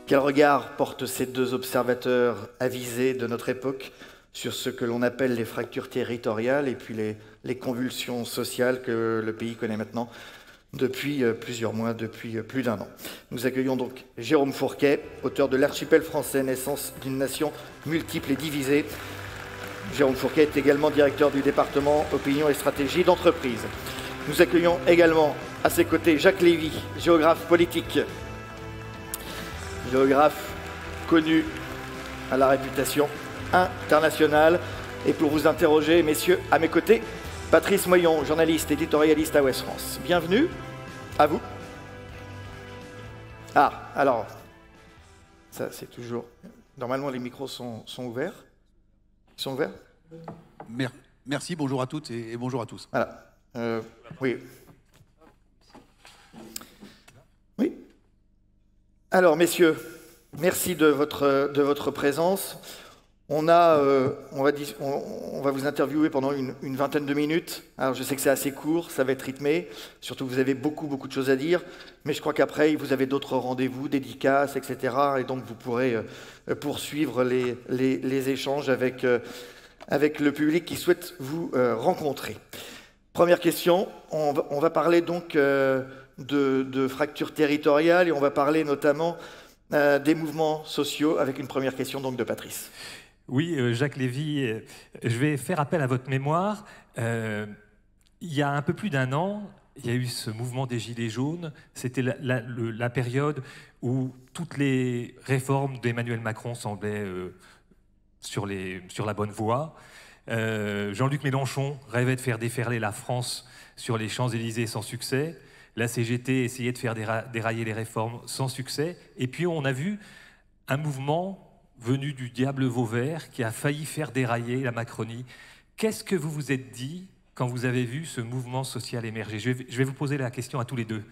Quel regard portent ces deux observateurs avisés de notre époque sur ce que l'on appelle les fractures territoriales et puis les convulsions sociales que le pays connaît maintenant depuis plusieurs mois, depuis plus d'un an. Nous accueillons donc Jérôme Fourquet, auteur de L'Archipel français, naissance d'une nation multiple et divisée. Jérôme Fourquet est également directeur du département Opinion et stratégie d'entreprise. Nous accueillons également à ses côtés Jacques Lévy, géographe politique, géographe connu à la réputation internationale. Et pour vous interroger, messieurs, à mes côtés, Patrice Moyon, journaliste éditorialiste à Ouest France. Bienvenue, à vous. Ah, alors, ça c'est toujours... Normalement, les micros sont ouverts. Ils sont ouverts? Merci, bonjour à toutes et bonjour à tous. Voilà. Oui. Oui. Alors, messieurs, merci de votre présence. On va vous interviewer pendant une vingtaine de minutes. Alors, je sais que c'est assez court, ça va être rythmé. Surtout, vous avez beaucoup de choses à dire. Mais je crois qu'après, vous avez d'autres rendez-vous, dédicaces, etc. Et donc, vous pourrez poursuivre les échanges avec le public qui souhaite vous rencontrer. Première question, on va parler donc de fractures territoriales et on va parler notamment des mouvements sociaux avec une première question donc de Patrice. Oui, Jacques Lévy, je vais faire appel à votre mémoire. Il y a un peu plus d'un an, il y a eu ce mouvement des Gilets jaunes. C'était la période où toutes les réformes d'Emmanuel Macron semblaient sur la bonne voie. Jean-Luc Mélenchon rêvait de faire déferler la France sur les Champs-Élysées sans succès. La CGT essayait de faire dérailler les réformes sans succès. Et puis on a vu un mouvement venu du diable Vauvert qui a failli faire dérailler la Macronie. Qu'est-ce que vous vous êtes dit quand vous avez vu ce mouvement social émerger? Je vais vous poser la question à tous les deux.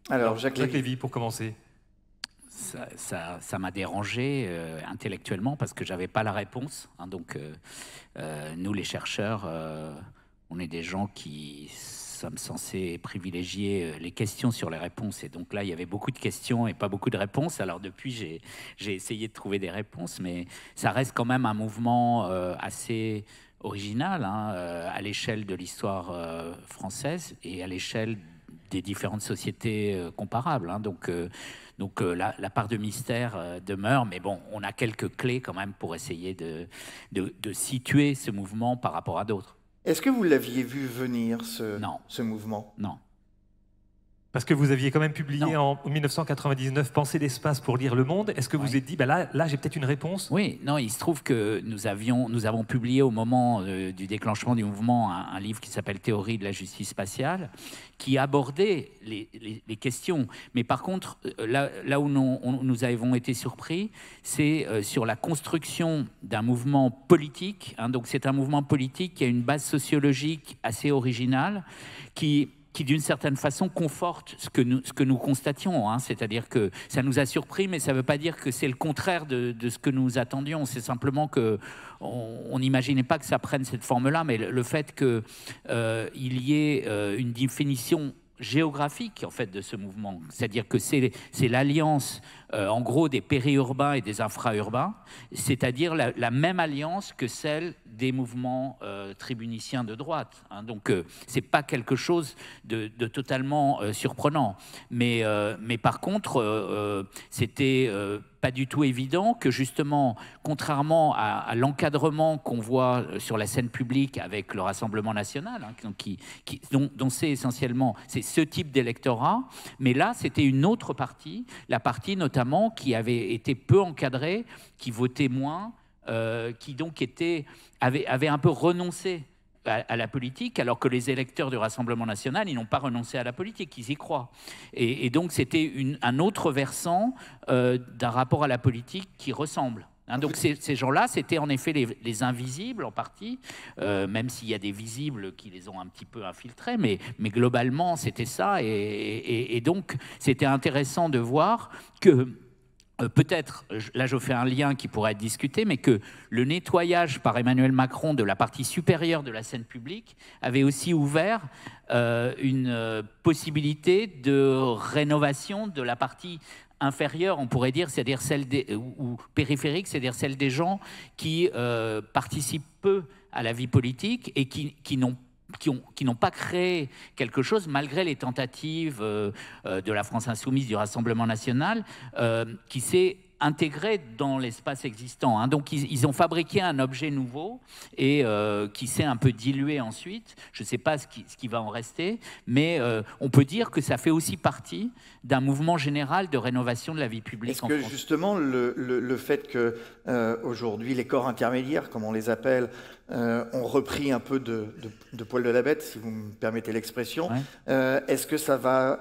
Alors, Jacques Lévy, pour commencer. Ça m'a dérangé intellectuellement parce que j'avais pas la réponse. Hein, donc, nous, les chercheurs, on est des gens qui sommes censés privilégier les questions sur les réponses. Et donc là, il y avait beaucoup de questions et pas beaucoup de réponses. Alors depuis, j'ai essayé de trouver des réponses, mais ça reste quand même un mouvement assez original hein, à l'échelle de l'histoire française et à l'échelle des différentes sociétés comparables. Hein. Donc la part de mystère demeure, mais bon, on a quelques clés quand même pour essayer de situer ce mouvement par rapport à d'autres. Est-ce que vous l'aviez vu venir, ce mouvement? Non. Parce que vous aviez quand même publié en 1999 « Pensée d'espace pour lire le monde ». Est-ce que vous vous êtes dit, bah là j'ai peut-être une réponse? Oui, non, il se trouve que nous avons publié au moment du déclenchement du mouvement un livre qui s'appelle « Théorie de la justice spatiale », qui abordait les questions. Mais par contre, là où nous avons été surpris, c'est sur la construction d'un mouvement politique. Hein, donc c'est un mouvement politique qui a une base sociologique assez originale, qui d'une certaine façon conforte ce que nous constations. Hein. C'est-à-dire que ça nous a surpris, mais ça ne veut pas dire que c'est le contraire de ce que nous attendions. C'est simplement qu'on n'imaginait pas que ça prenne cette forme-là, mais le fait qu'il y ait une définition géographique en fait de ce mouvement, c'est-à-dire que c'est l'alliance en gros des périurbains et des infraurbains, c'est-à-dire la même alliance que celle des mouvements tribuniciens de droite. Hein. Donc c'est pas quelque chose de totalement surprenant, mais par contre c'était pas du tout évident que justement, contrairement à l'encadrement qu'on voit sur la scène publique avec le Rassemblement national, hein, dont c'est essentiellement ce type d'électorat, mais là c'était une autre partie, la partie notamment qui avait été peu encadrée, qui votait moins, qui donc avait un peu renoncé à la politique, alors que les électeurs du Rassemblement national, ils n'ont pas renoncé à la politique, ils y croient. Et donc c'était un autre versant d'un rapport à la politique qui ressemble. Hein, donc ces gens-là, c'était en effet les invisibles en partie, même s'il y a des visibles qui les ont un petit peu infiltrés, mais globalement c'était ça. Et donc c'était intéressant de voir que peut-être, là je fais un lien qui pourrait être discuté, mais que le nettoyage par Emmanuel Macron de la partie supérieure de la scène publique avait aussi ouvert une possibilité de rénovation de la partie inférieure, on pourrait dire, c'est-à-dire celle ou périphérique, c'est-à-dire celle des gens qui participent peu à la vie politique et qui n'ont pas créé quelque chose malgré les tentatives de la France insoumise, du Rassemblement national, qui s'est intégré dans l'espace existant. Hein. Donc ils ont fabriqué un objet nouveau et qui s'est un peu dilué ensuite. Je ne sais pas ce qui va en rester, mais on peut dire que ça fait aussi partie d'un mouvement général de rénovation de la vie publique en France. Est-ce que justement le fait que aujourd'hui les corps intermédiaires, comme on les appelle, ont repris un peu de poil de la bête, si vous me permettez l'expression, est-ce que ça va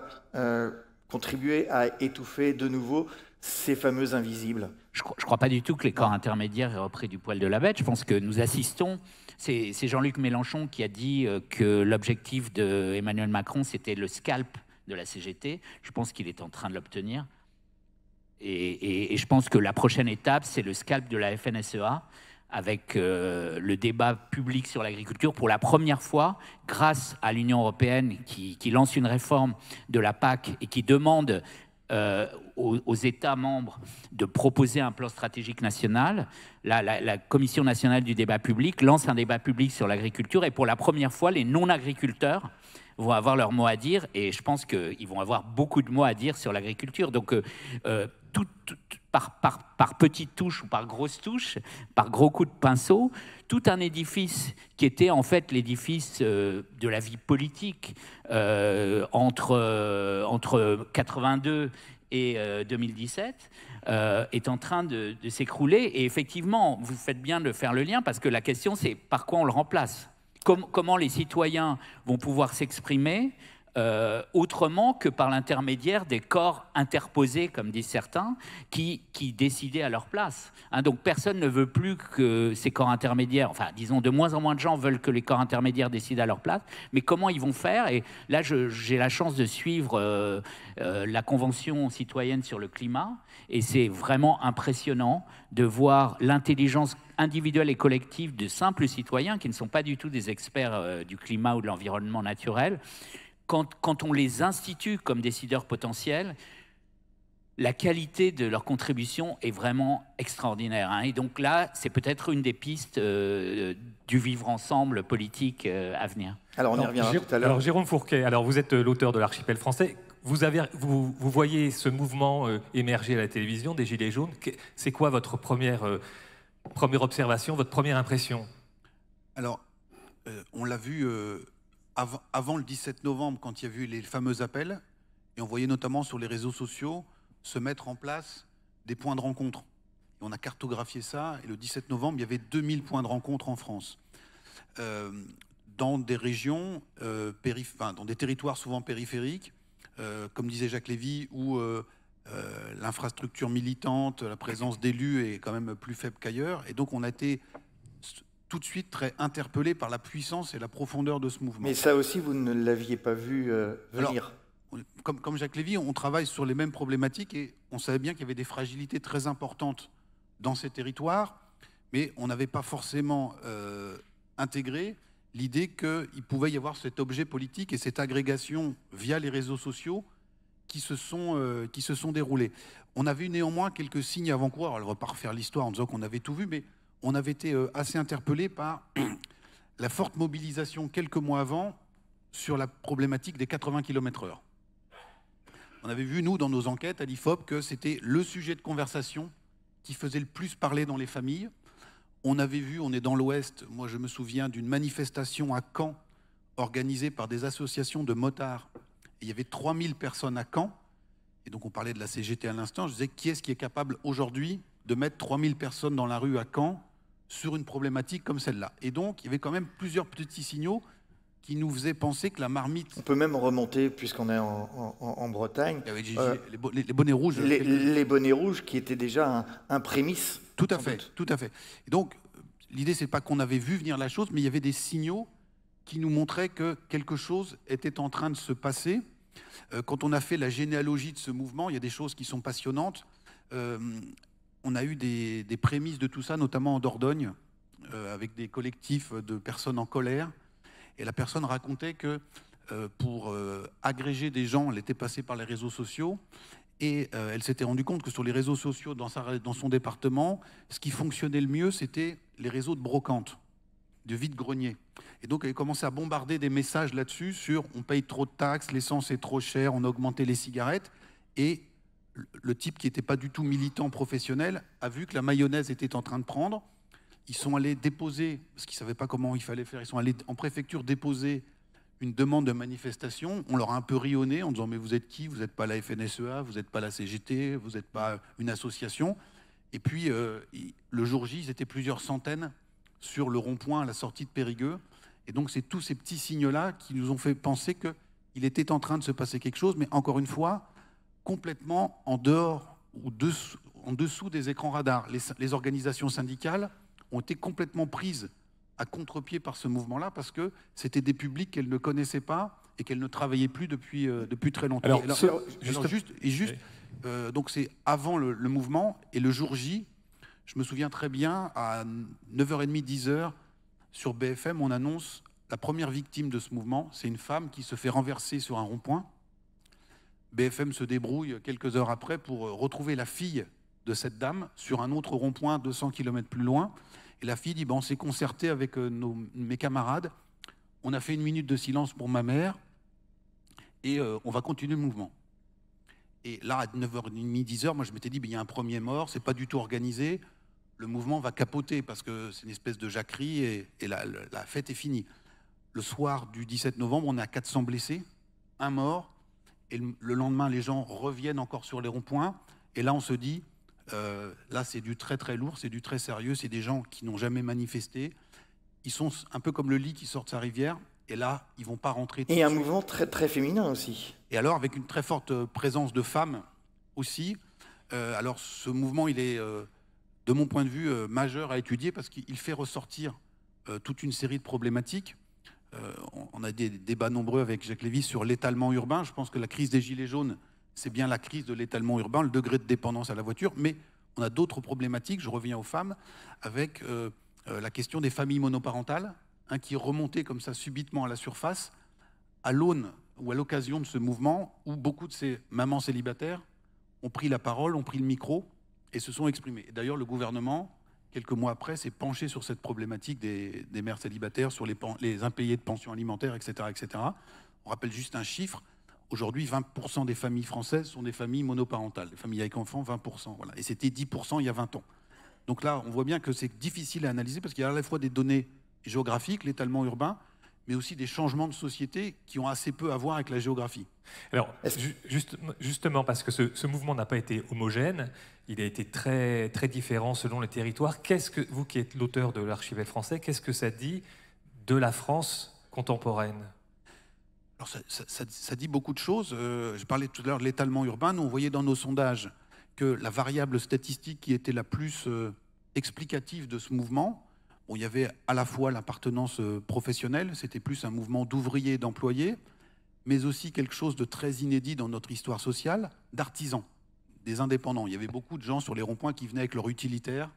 contribuer à étouffer de nouveau ces fameux invisibles? Je ne crois pas du tout que les corps intermédiaires aient repris du poil de la bête. Je pense que nous assistons. C'est Jean-Luc Mélenchon qui a dit que l'objectif d'Emmanuel Macron, c'était le scalp de la CGT. Je pense qu'il est en train de l'obtenir. Et je pense que la prochaine étape, c'est le scalp de la FNSEA, avec le débat public sur l'agriculture. Pour la première fois, grâce à l'Union européenne qui lance une réforme de la PAC et qui demande aux États membres de proposer un plan stratégique national. La Commission nationale du débat public lance un débat public sur l'agriculture et pour la première fois, les non-agriculteurs vont avoir leur mot à dire et je pense qu'ils vont avoir beaucoup de mots à dire sur l'agriculture. Donc, par petites touches ou par grosses touches, par gros coups de pinceau, tout un édifice qui était en fait l'édifice de la vie politique entre 82 et 2017 est en train de s'écrouler. Et effectivement, vous faites bien de faire le lien parce que la question c'est par quoi on le remplace. Comment les citoyens vont pouvoir s'exprimer autrement que par l'intermédiaire des corps interposés, comme disent certains, qui décidaient à leur place. Hein, donc personne ne veut plus que ces corps intermédiaires, enfin disons de moins en moins de gens veulent que les corps intermédiaires décident à leur place, mais comment ils vont faire? Et là j'ai la chance de suivre la Convention citoyenne sur le climat, et c'est vraiment impressionnant de voir l'intelligence individuelle et collective de simples citoyens qui ne sont pas du tout des experts du climat ou de l'environnement naturel. Quand on les institue comme décideurs potentiels, la qualité de leur contribution est vraiment extraordinaire. Hein. Et donc là, c'est peut-être une des pistes du vivre ensemble politique à venir. Alors, on y reviendra tout à l'heure. Alors, Jérôme Fourquet, alors vous êtes l'auteur de l'Archipel français. Vous voyez ce mouvement émerger à la télévision, des Gilets jaunes. C'est quoi votre première observation, votre première impression? Alors, on l'a vu... Avant le 17 novembre, quand il y a eu les fameux appels, et on voyait notamment sur les réseaux sociaux se mettre en place des points de rencontre. Et on a cartographié ça, et le 17 novembre, il y avait 2000 points de rencontre en France. Dans des régions, dans des territoires souvent périphériques, comme disait Jacques Lévy, où l'infrastructure militante, la présence d'élus est quand même plus faible qu'ailleurs. Et donc on a été tout de suite très interpellé par la puissance et la profondeur de ce mouvement. Mais ça aussi, vous ne l'aviez pas vu venir. Alors, comme Jacques Lévy, on travaille sur les mêmes problématiques et on savait bien qu'il y avait des fragilités très importantes dans ces territoires, mais on n'avait pas forcément intégré l'idée qu'il pouvait y avoir cet objet politique et cette agrégation via les réseaux sociaux qui se sont déroulés. On avait eu néanmoins quelques signes avant-coureurs. Alors, on ne va pas refaire l'histoire en disant qu'on avait tout vu, mais on avait été assez interpellé par la forte mobilisation quelques mois avant sur la problématique des 80 km/h. On avait vu, nous, dans nos enquêtes à l'IFOP, que c'était le sujet de conversation qui faisait le plus parler dans les familles. On avait vu, on est dans l'Ouest, moi je me souviens d'une manifestation à Caen organisée par des associations de motards. Et il y avait 3000 personnes à Caen. Et donc on parlait de la CGT à l'instant. Je disais, qui est-ce qui est capable aujourd'hui de mettre 3000 personnes dans la rue à Caen sur une problématique comme celle-là? Et donc, il y avait quand même plusieurs petits signaux qui nous faisaient penser que la marmite... On peut même remonter, puisqu'on est en Bretagne... Il y avait les bonnets rouges. Les bonnets rouges qui étaient déjà un prémisse. Tout à fait, tout à fait. Et donc, l'idée, c'est pas qu'on avait vu venir la chose, mais il y avait des signaux qui nous montraient que quelque chose était en train de se passer. Quand on a fait la généalogie de ce mouvement, il y a des choses qui sont passionnantes. On a eu des prémices de tout ça, notamment en Dordogne, avec des collectifs de personnes en colère. Et la personne racontait que pour agréger des gens, elle était passée par les réseaux sociaux, Et elle s'était rendue compte que sur les réseaux sociaux dans son département, ce qui fonctionnait le mieux, c'était les réseaux de brocantes, de vide-grenier. Et donc, elle a commencé à bombarder des messages là-dessus sur « on paye trop de taxes, l'essence est trop chère, on a augmenté les cigarettes ». Et le type qui n'était pas du tout militant professionnel a vu que la mayonnaise était en train de prendre. Ils sont allés déposer, parce qu'ils ne savaient pas comment il fallait faire, ils sont allés en préfecture déposer une demande de manifestation. On leur a un peu rionné en disant « mais vous êtes qui? Vous n'êtes pas la FNSEA, vous n'êtes pas la CGT, vous n'êtes pas une association ». Et puis, le jour J, ils étaient plusieurs centaines sur le rond-point à la sortie de Périgueux. Et donc, c'est tous ces petits signes-là qui nous ont fait penser qu'il était en train de se passer quelque chose, mais encore une fois, complètement en dehors ou en dessous des écrans radars. Les organisations syndicales ont été complètement prises à contre-pied par ce mouvement-là parce que c'était des publics qu'elles ne connaissaient pas et qu'elles ne travaillaient plus depuis très longtemps. Donc c'est avant le mouvement et le jour J, je me souviens très bien, à 9h30, 10h, sur BFM, on annonce la première victime de ce mouvement. C'est une femme qui se fait renverser sur un rond-point. BFM se débrouille quelques heures après pour retrouver la fille de cette dame sur un autre rond-point 200 km plus loin. Et la fille dit, on s'est concerté avec mes camarades, on a fait 1 minute de silence pour ma mère et on va continuer le mouvement. Et là, à 9h30, 10h, moi je m'étais dit, il y a un premier mort, c'est pas du tout organisé, le mouvement va capoter parce que c'est une espèce de jacquerie et la fête est finie. Le soir du 17 novembre, on est à 400 blessés, 1 mort, et le lendemain, les gens reviennent encore sur les ronds-points, et là on se dit, là c'est du très très lourd, c'est du très sérieux, c'est des gens qui n'ont jamais manifesté, ils sont un peu comme le lit qui sort de sa rivière, et là ils vont pas rentrer. Et un mouvement très très féminin aussi. Et alors avec une très forte présence de femmes aussi. Alors ce mouvement il est, de mon point de vue, majeur à étudier parce qu'il fait ressortir toute une série de problématiques. On a des débats nombreux avec Jacques Lévy sur l'étalement urbain. Je pense que la crise des Gilets jaunes, c'est bien la crise de l'étalement urbain, le degré de dépendance à la voiture, mais on a d'autres problématiques, je reviens aux femmes, avec la question des familles monoparentales, qui est remontée comme ça subitement à la surface, à l'aune ou à l'occasion de ce mouvement où beaucoup de ces mamans célibataires ont pris la parole, ont pris le micro et se sont exprimées. D'ailleurs, le gouvernement, quelques mois après, s'est penché sur cette problématique des mères célibataires, sur les impayés de pensions alimentaires, etc., etc. On rappelle juste un chiffre. Aujourd'hui, 20% des familles françaises sont des familles monoparentales. Les familles avec enfants, 20%. Voilà. Et c'était 10% il y a 20 ans. Donc là, on voit bien que c'est difficile à analyser parce qu'il y a à la fois des données géographiques, l'étalement urbain, mais aussi des changements de société qui ont assez peu à voir avec la géographie. Alors, justement, parce que ce mouvement n'a pas été homogène, il a été très, très différent selon les territoires. Qu'est-ce que, vous qui êtes l'auteur de l'Archipel français, qu'est-ce que ça dit de la France contemporaine ? Alors ça dit beaucoup de choses. Je parlais tout à l'heure de l'étalement urbain. Nous, on voyait dans nos sondages que la variable statistique qui était la plus explicative de ce mouvement, bon, il y avait à la fois l'appartenance professionnelle, c'était plus un mouvement d'ouvriers et d'employés, mais aussi quelque chose de très inédit dans notre histoire sociale, d'artisans, des indépendants. Il y avait beaucoup de gens sur les ronds-points qui venaient avec leur utilitaire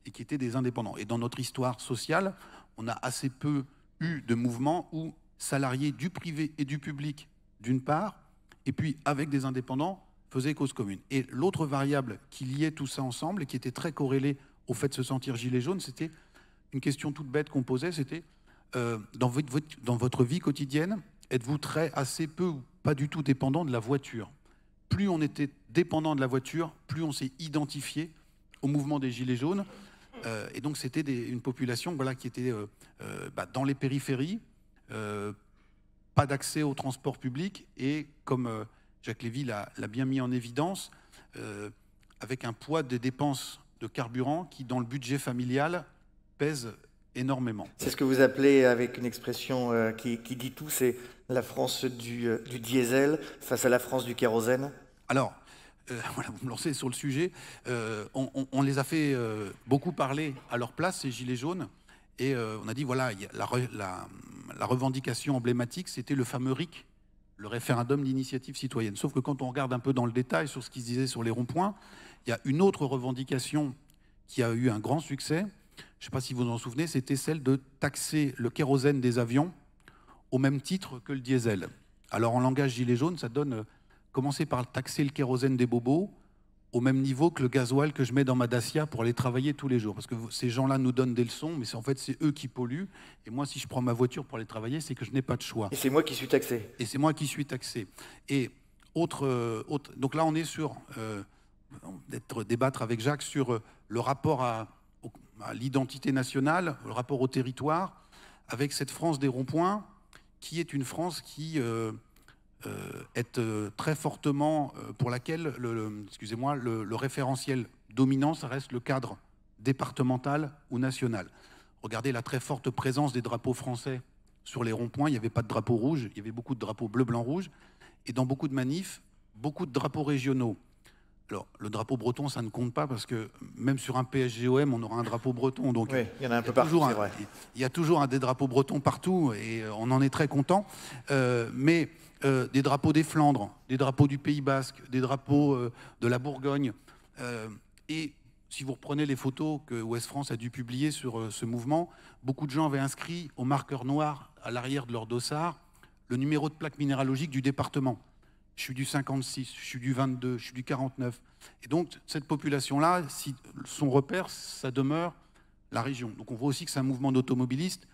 et qui étaient des indépendants. Et dans notre histoire sociale, on a assez peu eu de mouvements où salariés du privé et du public, d'une part, et puis avec des indépendants, faisaient cause commune. Et l'autre variable qui liait tout ça ensemble et qui était très corrélée au fait de se sentir gilet jaune, c'était une question toute bête qu'on posait, c'était dans votre vie quotidienne, êtes-vous très, assez peu ou pas du tout dépendant de la voiture? Plus on était dépendant de la voiture, plus on s'est identifié au mouvement des gilets jaunes. Et donc c'était une population qui était dans les périphéries, pas d'accès au transport public et, comme Jacques Lévy l'a bien mis en évidence, avec un poids des dépenses de carburant qui, dans le budget familial, pèse énormément. C'est ce que vous appelez, avec une expression qui dit tout, c'est la France du diesel face à la France du kérosène. Alors, voilà, vous me lancez sur le sujet. On les a fait beaucoup parler à leur place, ces gilets jaunes, et on a dit, voilà, la revendication emblématique, c'était le fameux RIC, le référendum d'initiative citoyenne. Sauf que quand on regarde un peu dans le détail sur ce qui se disait sur les ronds-points, il y a une autre revendication qui a eu un grand succès, je ne sais pas si vous vous en souvenez, c'était celle de taxer le kérosène des avions au même titre que le diesel. Alors en langage gilet jaune, ça donne commencer par taxer le kérosène des bobos au même niveau que le gasoil que je mets dans ma Dacia pour aller travailler tous les jours. Parce que ces gens-là nous donnent des leçons, mais en fait, c'est eux qui polluent. Et moi, si je prends ma voiture pour aller travailler, c'est que je n'ai pas de choix. Et c'est moi qui suis taxé. Et c'est moi qui suis taxé. Et donc là, on est sur débattre avec Jacques sur le rapport à l'identité nationale, le rapport au territoire, avec cette France des ronds-points, qui est une France qui est très fortement, pour laquelle le référentiel dominant, ça reste le cadre départemental ou national. Regardez la très forte présence des drapeaux français sur les ronds-points. Il n'y avait pas de drapeau rouge, il y avait beaucoup de drapeaux bleu, blanc, rouge. Et dans beaucoup de manifs, beaucoup de drapeaux régionaux. Alors, le drapeau breton, ça ne compte pas parce que même sur un PSGOM, on aura un drapeau breton. Donc, oui, il y en a un peu partout, c'est vrai. Il y a toujours des drapeaux bretons partout et on en est très content. Mais des drapeaux des Flandres, des drapeaux du Pays Basque, des drapeaux de la Bourgogne. Et si vous reprenez les photos que Ouest France a dû publier sur ce mouvement, beaucoup de gens avaient inscrit au marqueur noir à l'arrière de leur dossard le numéro de plaque minéralogique du département. Je suis du 56, je suis du 22, je suis du 49. Et donc, cette population-là, si son repère, ça demeure la région. Donc, on voit aussi que c'est un mouvement d'automobilistes.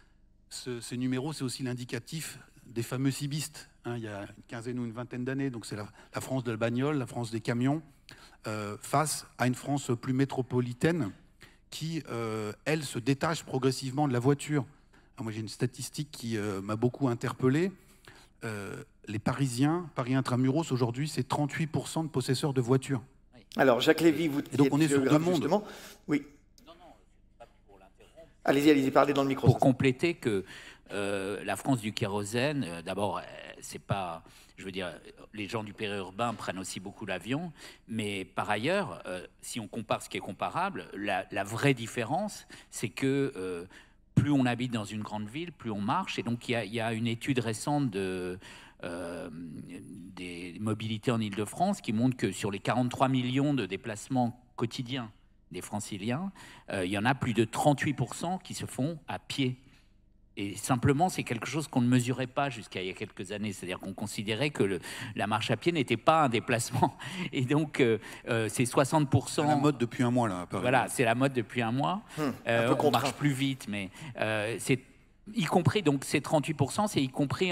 Ces numéros, c'est aussi l'indicatif des fameux cibistes. Hein, il y a une quinzaine ou une vingtaine d'années. Donc, c'est la France de la bagnole, la France des camions, face à une France plus métropolitaine qui, elle, se détache progressivement de la voiture. Alors, moi, j'ai une statistique qui m'a beaucoup interpellé. Les Parisiens, Paris Intramuros, aujourd'hui, c'est 38% de possesseurs de voitures. Alors, Jacques Lévy, vous et donc on est sur deux mondes. Justement. Oui. Non, pas pour l'interrompre. Allez-y, parlez dans le micro. Pour compléter que la France du kérosène, d'abord, c'est pas... Je veux dire, les gens du périurbain prennent aussi beaucoup l'avion, mais par ailleurs, si on compare ce qui est comparable, la vraie différence, c'est que... plus on habite dans une grande ville, plus on marche. Et donc, il y a une étude récente des mobilités en Île-de-France qui montre que sur les 43 millions de déplacements quotidiens des Franciliens, il y en a plus de 38% qui se font à pied. Et simplement, c'est quelque chose qu'on ne mesurait pas jusqu'à il y a quelques années. C'est-à-dire qu'on considérait que la marche à pied n'était pas un déplacement. Et donc, c'est 60%... C'est la mode depuis un mois, là, à Paris. Voilà, c'est la mode depuis un mois. On marche plus vite, mais c'est y compris, donc ces 38%, c'est y compris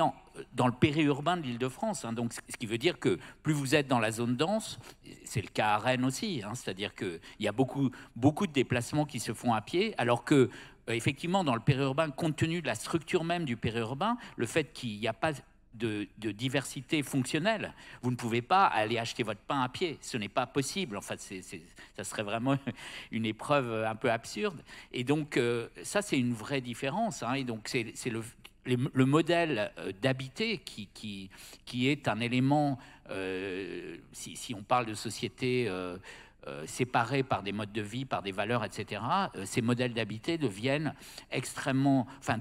dans le périurbain de l'Île-de-France. Hein. Donc, ce qui veut dire que plus vous êtes dans la zone dense, c'est le cas à Rennes aussi, hein, c'est-à-dire qu'il y a beaucoup de déplacements qui se font à pied, alors que effectivement, dans le périurbain, compte tenu de la structure même du périurbain, le fait qu'il n'y a pas de diversité fonctionnelle, vous ne pouvez pas aller acheter votre pain à pied. Ce n'est pas possible. En fait, ça serait vraiment une épreuve un peu absurde. Et donc, ça, c'est une vraie différence. Hein. Et donc, c'est le modèle d'habiter qui est un élément, si on parle de société... séparés par des modes de vie, par des valeurs, etc., ces modèles d'habiter deviennent extrêmement... Enfin,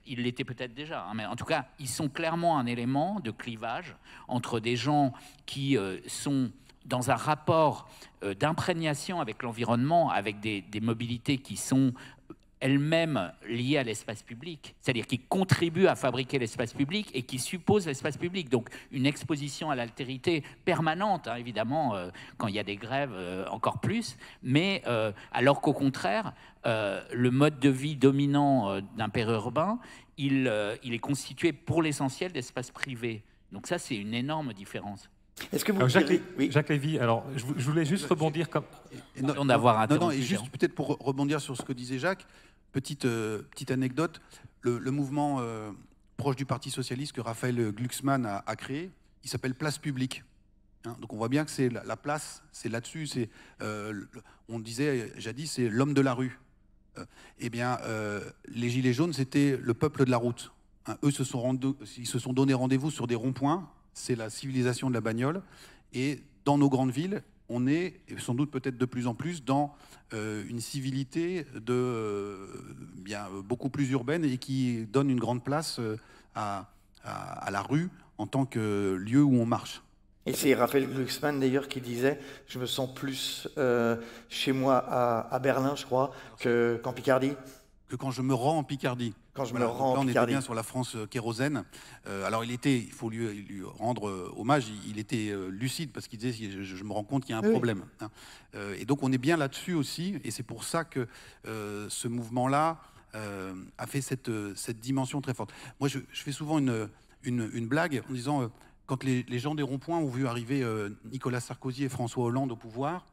ils l'étaient peut-être déjà, hein, mais en tout cas, ils sont clairement un élément de clivage entre des gens qui sont dans un rapport d'imprégnation avec l'environnement, avec des mobilités qui sont elles-mêmes liées à l'espace public, c'est-à-dire qui contribuent à fabriquer l'espace public et qui supposent l'espace public. Donc une exposition à l'altérité permanente, hein, évidemment, quand il y a des grèves, encore plus, mais alors qu'au contraire, le mode de vie dominant d'un périurbain, il est constitué pour l'essentiel d'espaces privés. Donc ça, c'est une énorme différence. Est-ce que vous Jacques Lévy, alors je voulais juste rebondir comme... Non, et juste peut-être pour rebondir sur ce que disait Jacques, petite anecdote, le mouvement proche du Parti Socialiste que Raphaël Glucksmann a créé, il s'appelle Place Publique. Hein, donc on voit bien que c'est la place, c'est là-dessus, on disait jadis, c'est l'homme de la rue. Eh bien, les Gilets jaunes, c'était le peuple de la route. Hein, eux, ils se sont donné rendez-vous sur des ronds-points, c'est la civilisation de la bagnole, et dans nos grandes villes, on est, et sans doute peut-être de plus en plus, dans une civilité beaucoup plus urbaine et qui donne une grande place à la rue en tant que lieu où on marche. Et c'est Raphaël Glucksmann d'ailleurs qui disait « Je me sens plus chez moi à Berlin, je crois, qu'en Picardie ». Que quand je me rends en Picardie. quand je Voilà, me donc rends là, en on était Picardie. bien sur la France kérosène. Alors, il faut lui rendre hommage, il était lucide parce qu'il disait je me rends compte qu'il y a un Oui. problème. Hein. Et donc, on est bien là-dessus aussi. Et c'est pour ça que ce mouvement-là a fait cette dimension très forte. Moi, je fais souvent une blague en disant quand les gens des ronds-points ont vu arriver Nicolas Sarkozy et François Hollande au pouvoir,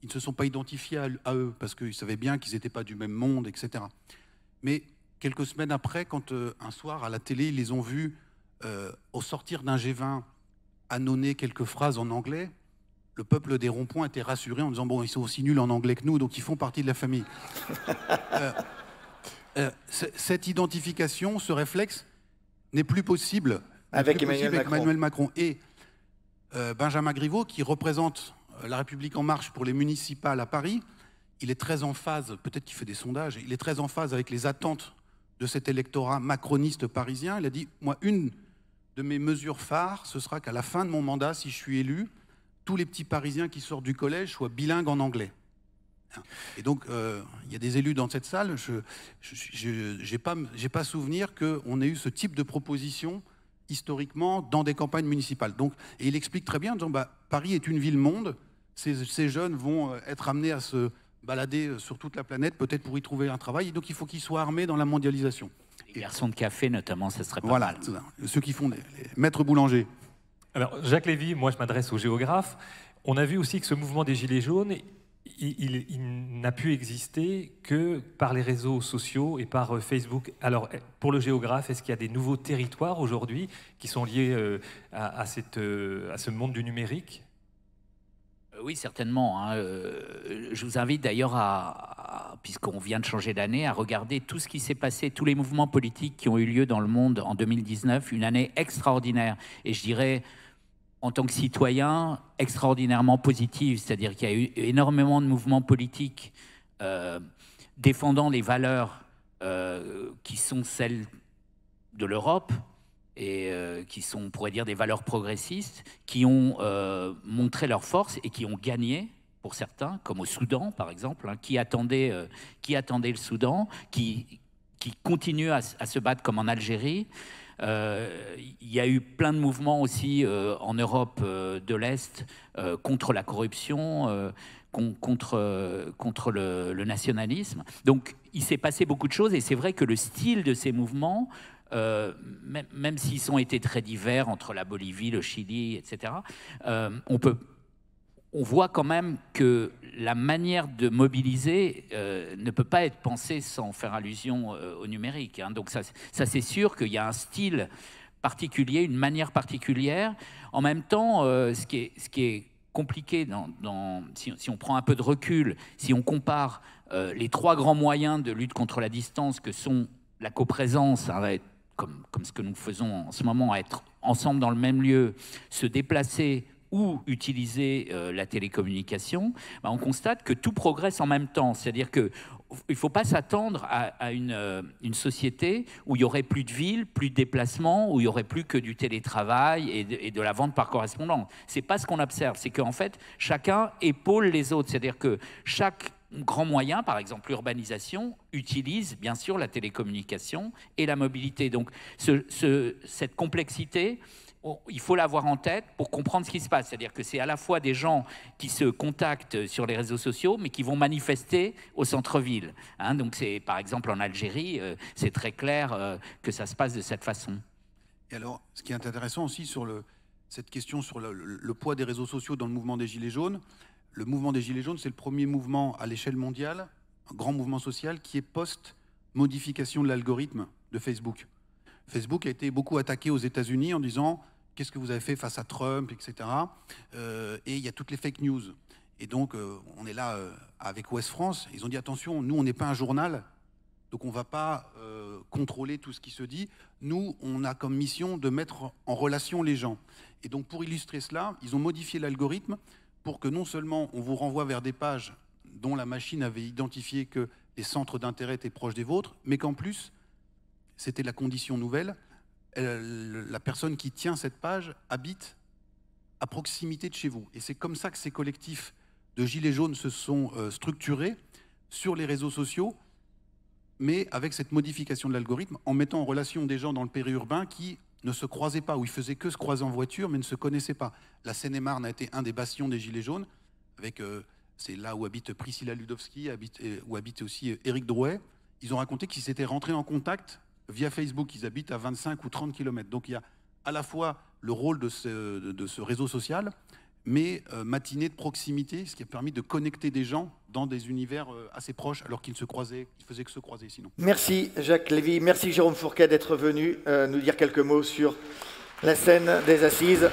ils ne se sont pas identifiés à eux parce qu'ils savaient bien qu'ils n'étaient pas du même monde, etc. Mais quelques semaines après, quand un soir, à la télé, ils les ont vus au sortir d'un G20 annonner quelques phrases en anglais, le peuple des ronds-points était rassuré en disant « Bon, ils sont aussi nuls en anglais que nous, donc ils font partie de la famille. » Cette identification, ce réflexe, n'est plus possible Avec Emmanuel avec Macron. Emmanuel Macron. Et Benjamin Griveaux, qui représente La République En Marche pour les municipales à Paris, il est très en phase, peut-être qu'il fait des sondages, il est très en phase avec les attentes de cet électorat macroniste parisien. Il a dit, moi, une de mes mesures phares, ce sera qu'à la fin de mon mandat, si je suis élu, tous les petits Parisiens qui sortent du collège soient bilingues en anglais. Et donc, il y a des élus dans cette salle, je n'ai pas souvenir qu'on ait eu ce type de proposition historiquement dans des campagnes municipales. Donc, et il explique très bien en disant, Paris est une ville-monde, ces jeunes vont être amenés à se balader sur toute la planète, peut-être pour y trouver un travail, et donc il faut qu'ils soient armés dans la mondialisation. Les garçons de café, notamment, ça serait pas Voilà, mal. c'est ça. Ceux qui font les maîtres boulangers. Alors, Jacques Lévy, moi je m'adresse aux géographes. On a vu aussi que ce mouvement des Gilets jaunes, il n'a pu exister que par les réseaux sociaux et par Facebook. Alors, pour le géographe, est-ce qu'il y a des nouveaux territoires aujourd'hui qui sont liés à ce monde du numérique ? Oui, certainement. Hein. Je vous invite d'ailleurs puisqu'on vient de changer d'année, à regarder tout ce qui s'est passé, tous les mouvements politiques qui ont eu lieu dans le monde en 2019, une année extraordinaire. Et je dirais, en tant que citoyen, extraordinairement positive. C'est-à-dire qu'il y a eu énormément de mouvements politiques défendant les valeurs qui sont celles de l'Europe, et qui sont, on pourrait dire, des valeurs progressistes, qui ont montré leur force et qui ont gagné, pour certains, comme au Soudan, par exemple, hein, qui attendait le Soudan, qui continue à se battre comme en Algérie. Il y a eu plein de mouvements aussi en Europe de l'Est contre la corruption, contre le nationalisme. Donc, il s'est passé beaucoup de choses, et c'est vrai que le style de ces mouvements, même s'ils ont été très divers entre la Bolivie, le Chili, etc., on voit quand même que la manière de mobiliser ne peut pas être pensée sans faire allusion au numérique. Hein. Donc ça c'est sûr qu'il y a un style particulier, une manière particulière. En même temps, ce qui est compliqué, si on prend un peu de recul, si on compare les trois grands moyens de lutte contre la distance que sont la coprésence, hein, comme ce que nous faisons en ce moment, à être ensemble dans le même lieu, se déplacer ou utiliser la télécommunication, on constate que tout progresse en même temps. C'est-à-dire qu'il ne faut pas s'attendre à une société où il n'y aurait plus de villes, plus de déplacements, où il n'y aurait plus que du télétravail et de la vente par correspondance. Ce n'est pas ce qu'on observe. C'est qu'en fait, chacun épaule les autres. C'est-à-dire que chaque grand moyen, par exemple l'urbanisation, utilise bien sûr la télécommunication et la mobilité. Donc cette complexité, il faut l'avoir en tête pour comprendre ce qui se passe. C'est-à-dire que c'est à la fois des gens qui se contactent sur les réseaux sociaux, mais qui vont manifester au centre-ville. Hein, donc c'est, par exemple, en Algérie, c'est très clair que ça se passe de cette façon. Et alors, ce qui est intéressant aussi sur cette question sur le poids des réseaux sociaux dans le mouvement des Gilets jaunes, le mouvement des Gilets jaunes, c'est le premier mouvement à l'échelle mondiale, un grand mouvement social, qui est post-modification de l'algorithme de Facebook. Facebook a été beaucoup attaqué aux États-Unis en disant « Qu'est-ce que vous avez fait face à Trump, etc. » Et il y a toutes les fake news. Et donc, on est là avec Ouest France. Ils ont dit « Attention, nous, on n'est pas un journal, donc on ne va pas contrôler tout ce qui se dit. Nous, on a comme mission de mettre en relation les gens. » Et donc, pour illustrer cela, ils ont modifié l'algorithme pour que non seulement on vous renvoie vers des pages dont la machine avait identifié que les centres d'intérêt étaient proches des vôtres, mais qu'en plus, c'était la condition nouvelle, la personne qui tient cette page habite à proximité de chez vous. Et c'est comme ça que ces collectifs de Gilets jaunes se sont structurés sur les réseaux sociaux, mais avec cette modification de l'algorithme, en mettant en relation des gens dans le périurbain qui ne se croisaient pas, ou ils faisaient que se croiser en voiture, mais ne se connaissaient pas. La Seine-et-Marne a été un des bastions des Gilets jaunes, avec, c'est là où habite Priscilla Ludowski, où habite aussi Éric Drouet. Ils ont raconté qu'ils s'étaient rentrés en contact via Facebook. Ils habitent à 25 ou 30 km. Donc il y a à la fois le rôle de ce réseau social, mais matinée de proximité, ce qui a permis de connecter des gens dans des univers assez proches, alors qu'ils se croisaient, ils faisaient que se croiser sinon. Merci Jacques Lévy, merci Jérôme Fourquet d'être venu nous dire quelques mots sur la scène des Assises.